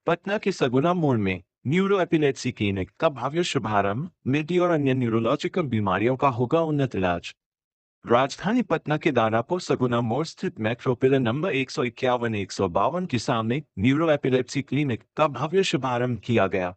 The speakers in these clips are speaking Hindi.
पटना के सगुना मोड़ में न्यूरो एपिलेप्सी क्लिनिक का भव्य शुभारंभ। मिर्गी और अन्य न्यूरोलॉजिकल बीमारियों का होगा उन्नत इलाज। राजधानी पटना के दानापुर सगुना मोड़ स्थित मेट्रो पिलर नंबर 151-152 के सामने न्यूरो एपिलेप्सी क्लिनिक का भव्य शुभारंभ किया गया।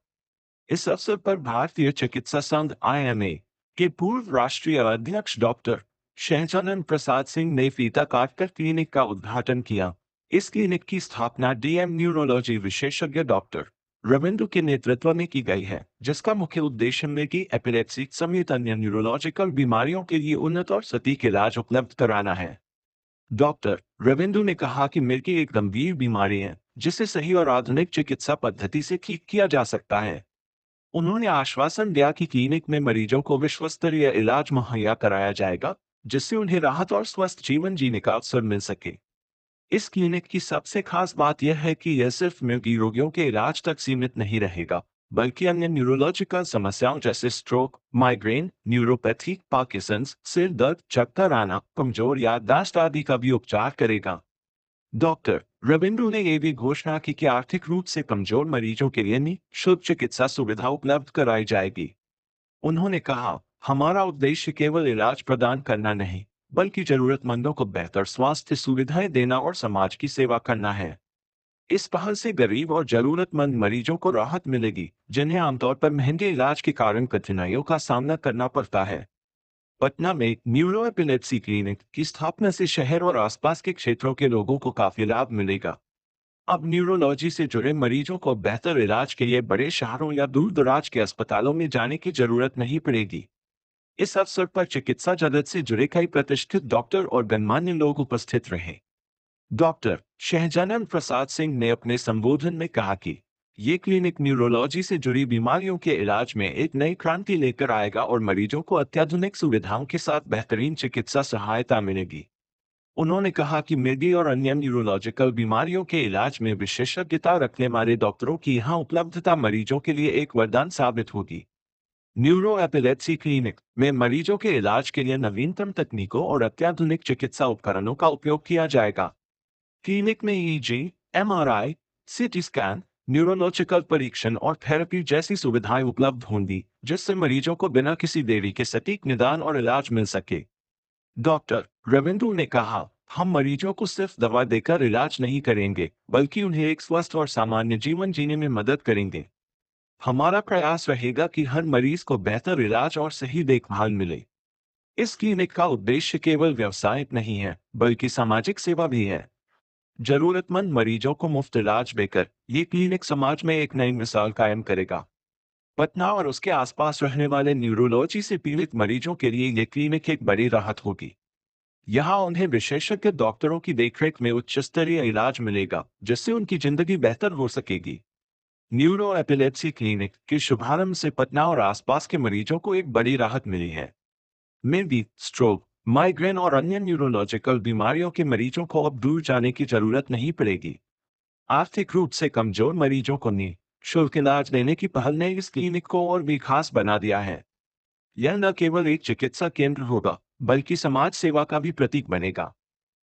इस अवसर पर भारतीय चिकित्सा संघ (IMA) के पूर्व राष्ट्रीय अध्यक्ष डॉक्टर शहजानंद प्रसाद सिंह ने फीता काटकर क्लिनिक का उद्घाटन किया। इस क्लिनिक की स्थापना DM न्यूरोलॉजी विशेषज्ञ डॉक्टर रविंद्र के नेतृत्व में की गई है, जिसका मुख्य उद्देश्य मिर्गी एपिलेप्सी समेत अन्य न्यूरोलॉजिकल बीमारियों के लिए उन्नत और सटीक इलाज उपलब्ध कराना है। डॉक्टर रविंद्र ने कहा कि मिर्गी एक गंभीर बीमारी है, जिसे सही और आधुनिक चिकित्सा पद्धति से ठीक किया जा सकता है। उन्होंने आश्वासन दिया कि क्लिनिक में मरीजों को विश्व स्तरीय इलाज मुहैया कराया जाएगा, जिससे उन्हें राहत और स्वस्थ जीवन जीने का अवसर मिल सके। इस क्लिनिक की सबसे खास बात यह है कि यह सिर्फ मिर्गी रोगियों के इलाज तक सीमित नहीं रहेगा, बल्कि अन्य न्यूरोलॉजिकल समस्याओं जैसे स्ट्रोक, माइग्रेन, न्यूरोपैथी, पार्किंसंस, सिर दर्द, चक्कर आना, कमजोर याददाश्त आदि का भी उपचार करेगा। डॉक्टर रविंद्र ने यह भी घोषणा की कि आर्थिक रूप से कमजोर मरीजों के लिए निःशुल्क चिकित्सा सुविधा उपलब्ध कराई जाएगी। उन्होंने कहा, हमारा उद्देश्य केवल इलाज प्रदान करना नहीं, बल्कि जरूरतमंदों को बेहतर स्वास्थ्य सुविधाएं देना और समाज की सेवा करना है। इस पहल से गरीब और जरूरतमंद मरीजों को राहत मिलेगी, जिन्हें आमतौर पर महंगे इलाज के कारण कठिनाइयों का सामना करना पड़ता है। पटना में न्यूरो एपिलेप्सी क्लिनिक की स्थापना से शहर और आसपास के क्षेत्रों के लोगों को काफी लाभ मिलेगा। अब न्यूरोलॉजी से जुड़े मरीजों को बेहतर इलाज के लिए बड़े शहरों या दूर दराज के अस्पतालों में जाने की जरूरत नहीं पड़ेगी। इस अवसर पर चिकित्सा जगत से जुड़े कई प्रतिष्ठित डॉक्टर और गणमान्य लोग उपस्थित रहे। डॉक्टर शहजानंद प्रसाद सिंह ने अपने संबोधन में कहा कि ये क्लिनिक न्यूरोलॉजी से जुड़ी बीमारियों के इलाज में एक नई क्रांति लेकर आएगा और मरीजों को अत्याधुनिक सुविधाओं के साथ बेहतरीन चिकित्सा सहायता मिलेगी। उन्होंने कहा कि मिर्गी और अन्य न्यूरोलॉजिकल बीमारियों के इलाज में विशेषज्ञता रखने वाले डॉक्टरों की यहाँ उपलब्धता मरीजों के लिए एक वरदान साबित होगी। न्यूरो एपिलेप्सी क्लिनिक में मरीजों के इलाज के लिए नवीनतम तकनीकों और अत्याधुनिक चिकित्सा उपकरणों का उपयोग किया जाएगा। क्लिनिक में EEG, MRI, CT scan, neurological परीक्षण और थेरेपी जैसी सुविधाएं उपलब्ध होंगी, जिससे मरीजों को बिना किसी देरी के सटीक निदान और इलाज मिल सके। डॉक्टर रविंद्र ने कहा, हम मरीजों को सिर्फ दवा देकर इलाज नहीं करेंगे, बल्कि उन्हें एक स्वस्थ और सामान्य जीवन जीने में मदद करेंगे। हमारा प्रयास रहेगा कि हर मरीज को बेहतर इलाज और सही देखभाल मिले। इस क्लिनिक का उद्देश्य केवल व्यवसायिक नहीं है, बल्कि सामाजिक सेवा भी है। जरूरतमंद मरीजों को मुफ्त इलाज देकर ये क्लिनिक समाज में एक नई मिसाल कायम करेगा। पटना और उसके आसपास रहने वाले न्यूरोलॉजी से पीड़ित मरीजों के लिए ये क्लिनिक एक बड़ी राहत होगी। यहाँ उन्हें विशेषज्ञ डॉक्टरों की देखरेख में उच्च स्तरीय इलाज मिलेगा, जिससे उनकी जिंदगी बेहतर हो सकेगी। न्यूरो एपिलेप्सी क्लिनिक के शुभारंभ से पटना और आसपास के मरीजों को एक बड़ी राहत मिली है। मिर्गी, स्ट्रोक, माइग्रेन और अन्य न्यूरोलॉजिकल बीमारियों के मरीजों को अब दूर जाने की जरूरत नहीं पड़ेगी। आर्थिक रूप से कमजोर मरीजों को निःशुल्क इलाज देने की पहल ने इस क्लिनिक को और भी खास बना दिया है। यह न केवल एक चिकित्सा केंद्र होगा, बल्कि समाज सेवा का भी प्रतीक बनेगा।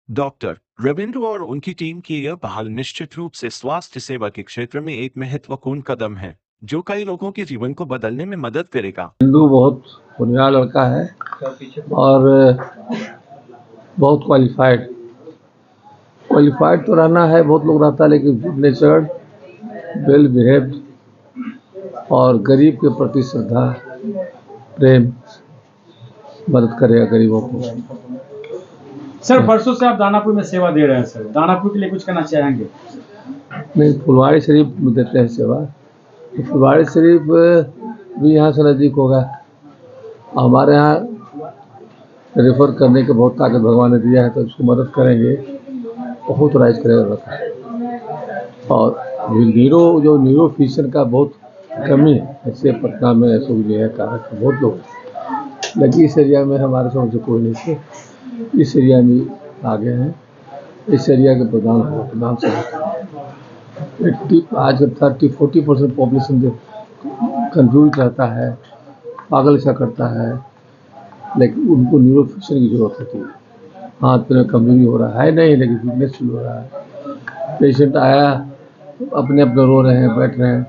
डॉक्टर रविंद्र और उनकी टीम की यह पहल निश्चित रूप से स्वास्थ्य सेवा के क्षेत्र में एक महत्वपूर्ण कदम है, जो कई लोगों के जीवन को बदलने में मदद करेगा। हिंदू बहुत बढ़िया लड़का है और बहुत क्वालिफाइड तो रहना है, बहुत लोग रहता है, लेकिन गुड नेचर्ड, वेल बिहेव्ड और गरीब के प्रति श्रद्धा, प्रेम, मदद करेगा गरीबों को। सर, बरसों से आप दानापुर में सेवा दे रहे हैं सर, दानापुर के लिए कुछ कहना चाहेंगे? नहीं, फुलवाड़ी शरीफ में देते हैं सेवा, तो फुलवाड़ी शरीफ भी यहाँ से नज़दीक होगा। हमारे यहाँ रेफर करने के बहुत ताकत भगवान ने दिया है, तो उसको मदद करेंगे, बहुत राइज करेगा। और न्यूरो फिजिशियन का बहुत कमी है, ऐसे पटना में ऐसे है कारक बहुत लोग, लेकिन इस एरिया में हमारे समझ से कोई नहीं थे। इस एरिया में आगे हैं, इस एरिया के प्रधान से आज 30-40% पॉपुलेशन जो कंफ्यूज रहता है, पागल सा करता है, लेकिन उनको न्यूरो फिजिशियन की जरूरत होती है। हाथ में कमजोरी हो रहा है नहीं, लेकिन वीकनेस फील हो रहा है। पेशेंट आया अपने अपने रो रहे हैं, बैठ रहे हैं।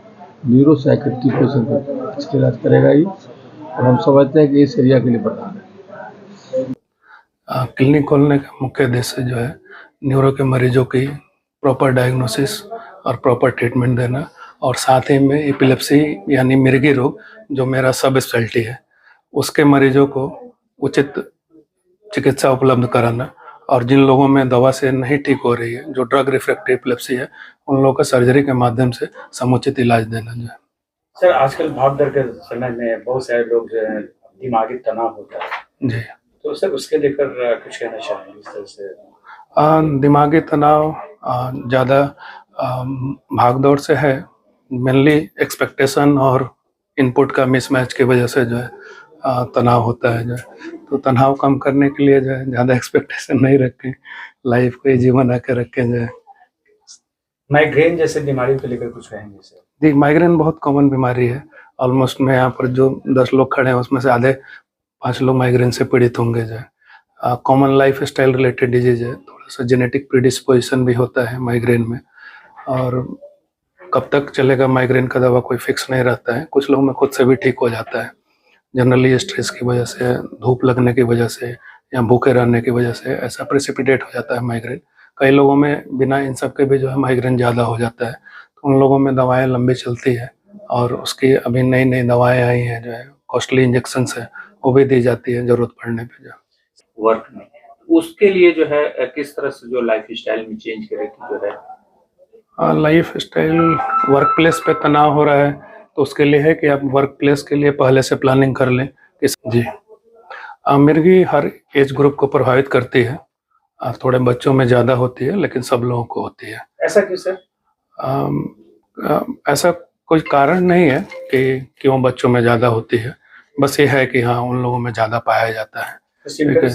न्यूरो साइकेट्री पेशेंट को इसका इलाज करेगा ही, और हम समझते हैं कि इस एरिया के लिए वरदान है। क्लिनिक खोलने का मुख्य उद्देश्य जो है न्यूरो के मरीजों की प्रॉपर डायग्नोसिस और प्रॉपर ट्रीटमेंट देना, और साथ ही में एपिलेप्सी यानी मिर्गी रोग जो मेरा सब स्पेशलिटी है उसके मरीजों को उचित चिकित्सा उपलब्ध कराना, और जिन लोगों में दवा से नहीं ठीक हो रही है, जो ड्रग रिफ्रैक्टिव एपिलेप्सी है, उन लोगों का सर्जरी के माध्यम से समुचित इलाज देना जो है। सर आजकल भाग दौड़ के समय में बहुत सारे लोग जो है दिमागी तनाव होता है जी, तो सर उसके लेकर कुछ कहना चाहेंगे इस तरह से? दिमागी तनाव ज़्यादा भाग दौड़ से है, मेनली एक्सपेक्टेशन और इनपुट का मिसमैच की वजह से जो है तनाव होता है जो है। तो तनाव कम करने के लिए जो है ज़्यादा एक्सपेक्टेशन नहीं रखें, लाइफ को इजी बना के रखें जो है। माइग्रेन जैसे बीमारियों को लेकर कुछ कहेंगे सर? जी, माइग्रेन बहुत कॉमन बीमारी है। ऑलमोस्ट में यहाँ पर जो 10 लोग खड़े हैं उसमें से आधे 5 लोग माइग्रेन से पीड़ित होंगे जो है। Common life style related disease है, थोड़ा सा जेनेटिक प्रीडिस्पोजिशन भी होता है माइग्रेन में, और कब तक चलेगा माइग्रेन का दवा कोई फिक्स नहीं रहता है। कुछ लोगों में खुद से भी ठीक हो जाता है, जनरली स्ट्रेस की वजह से, धूप लगने की वजह से या भूखे रहने की वजह से ऐसा प्रेसिपिटेट हो जाता है माइग्रेन। कई लोगों में बिना इन सब के भी जो है माइग्रेन ज़्यादा हो जाता है, तो उन लोगों में दवाएं लंबी चलती है, और उसकी अभी नई नई दवाएं आई हैं जो है, कॉस्टली इंजेक्शंस है, वो भी दी जाती है ज़रूरत पड़ने पे जो। वर्क में उसके लिए जो है किस तरह से जो लाइफ स्टाइल में चेंज करे कि जो है लाइफ स्टाइल वर्क प्लेस पे तनाव हो रहा है तो उसके लिए है कि आप वर्क प्लेस के लिए पहले से प्लानिंग कर लें कि जी। मिर्गी हर एज ग्रुप को प्रभावित करती है, थोड़े बच्चों में ज़्यादा होती है लेकिन सब लोगों को होती है। ऐसा क्यों सर? ऐसा कोई कारण नहीं है कि क्यों बच्चों में ज़्यादा होती है, बस ये है कि हाँ उन लोगों में ज़्यादा पाया जाता है। ठीक है,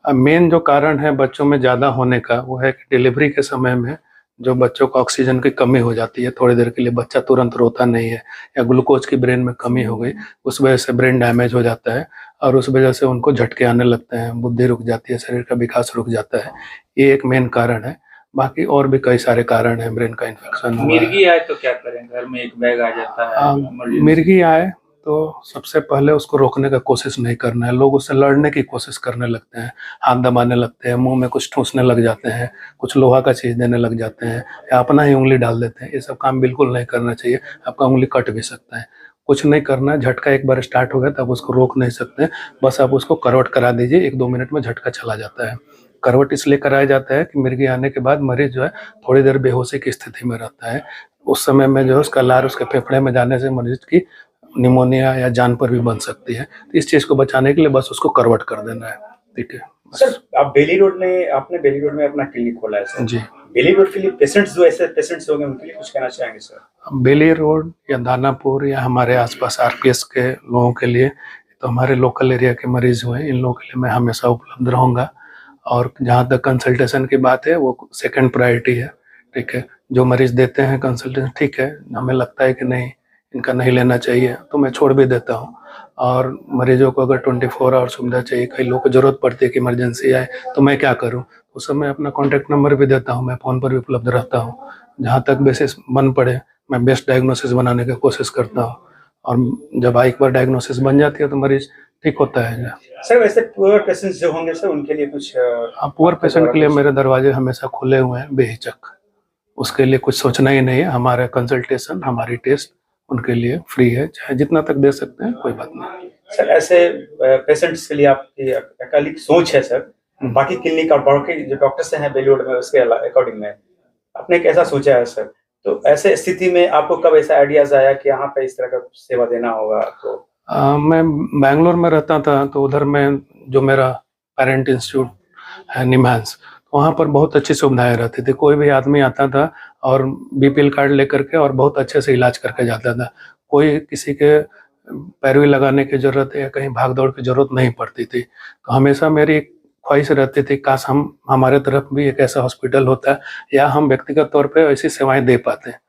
मेन जो कारण है बच्चों में ज़्यादा होने का वो है कि डिलीवरी के समय में जो बच्चों को ऑक्सीजन की कमी हो जाती है, थोड़ी देर के लिए बच्चा तुरंत रोता नहीं है, या ग्लूकोज की ब्रेन में कमी हो गई, उस वजह से ब्रेन डैमेज हो जाता है और उस वजह से उनको झटके आने लगते हैं, बुद्धि रुक जाती है, शरीर का विकास रुक जाता है। ये एक मेन कारण है, बाकी और भी कई सारे कारण हैं। ब्रेन का इन्फेक्शन, मिर्गी आए तो क्या करें? घर में एक बैग आ जाता है, मिर्गी आए तो सबसे पहले उसको रोकने का कोशिश नहीं करना है। लोग उससे लड़ने की कोशिश करने लगते हैं, हाथ दबाने लगते हैं, मुंह में कुछ ठूंसने लग जाते हैं, कुछ लोहा का चीज़ देने लग जाते हैं, या अपना ही उंगली डाल देते हैं। ये सब काम बिल्कुल नहीं करना चाहिए, आपका उंगली कट भी सकता है। कुछ नहीं करना है, झटका एक बार स्टार्ट हो गया तो आप उसको रोक नहीं सकते, बस आप उसको करवट करा दीजिए, 1-2 मिनट में झटका चला जाता है। करवट इसलिए कराया जाता है कि मिर्गी आने के बाद मरीज जो है थोड़ी देर बेहोशी की स्थिति में रहता है। उस समय में जो है उसका लार उसके फेफड़े में जाने से मरीज की निमोनिया या जान पर भी बन सकती है। तो इस चीज़ को बचाने के लिए बस उसको करवट कर देना है। ठीक है सर, आप बेली रोड में अपना क्लिनिक खोला है सर जी। बेली रोड के लिए पेशेंट्स जो ऐसे पेशेंट्स होंगे उनके लिए कुछ कहना चाहेंगे सर? बेली रोड या दानापुर या हमारे आसपास आरपीएस के लोगों के लिए, तो हमारे लोकल एरिया के मरीज हुए, इन लोगों के लिए मैं हमेशा उपलब्ध रहूँगा। और जहाँ तक कंसल्टेशन की बात है वो सेकंड प्रायोरिटी है। ठीक है, जो मरीज देते हैं कंसल्टेशन, ठीक है, हमें लगता है कि नहीं इनका नहीं लेना चाहिए तो मैं छोड़ भी देता हूँ। और मरीजों को अगर 24 आवर सुविधा चाहिए, कई लोगों को ज़रूरत पड़ती है कि इमरजेंसी आए तो मैं क्या करूँ, उस समय अपना कॉन्टैक्ट नंबर भी देता हूँ, मैं फ़ोन पर भी उपलब्ध रहता हूँ। जहाँ तक बेसिस बन पड़े मैं बेस्ट डायग्नोसिस बनाने की कोशिश करता हूँ, और जब एक बार डायग्नोसिस बन जाती है तो मरीज ठीक होता है। सर वैसे पुअर पेशेंट्स जो होंगे सर उनके लिए कुछ पुअर पेशेंट के लिए मेरे दरवाजे हमेशा खुले हुए हैं बेहिचक, उसके लिए कुछ सोचना ही नहीं है। हमारा कंसल्टेशन, हमारी टेस्ट उनके लिए फ्री है, चाहे जितना तक दे सकते हैं, कोई बात नहीं। सर ऐसे पेशेंट्स के लिए आपकी अकालिक सोच है सर, बाकी क्लिनिक और बाकी जो डॉक्टर्स हैं बेली रोड में उसके अकॉर्डिंग में आपने कैसा सोचा है सर? तो ऐसे स्थिति में आपको कब ऐसा आइडियाज आया कि यहाँ पे इस तरह का सेवा देना होगा? तो मैं बैंगलोर में रहता था, तो उधर में जो मेरा पेरेंट इंस्टीट्यूट है निम्हांस, वहाँ पर बहुत अच्छी सुविधाएं रहती थी। कोई भी आदमी आता था और बीपीएल कार्ड लेकर के और बहुत अच्छे से इलाज करके जाता था। कोई किसी के पैरवी लगाने की ज़रूरत या कहीं भाग दौड़ की ज़रूरत नहीं पड़ती थी। तो हमेशा मेरी ख्वाहिश रहती थी काश हमारे तरफ भी एक ऐसा हॉस्पिटल होता या हम व्यक्तिगत तौर पे ऐसी सेवाएं दे पाते हैं।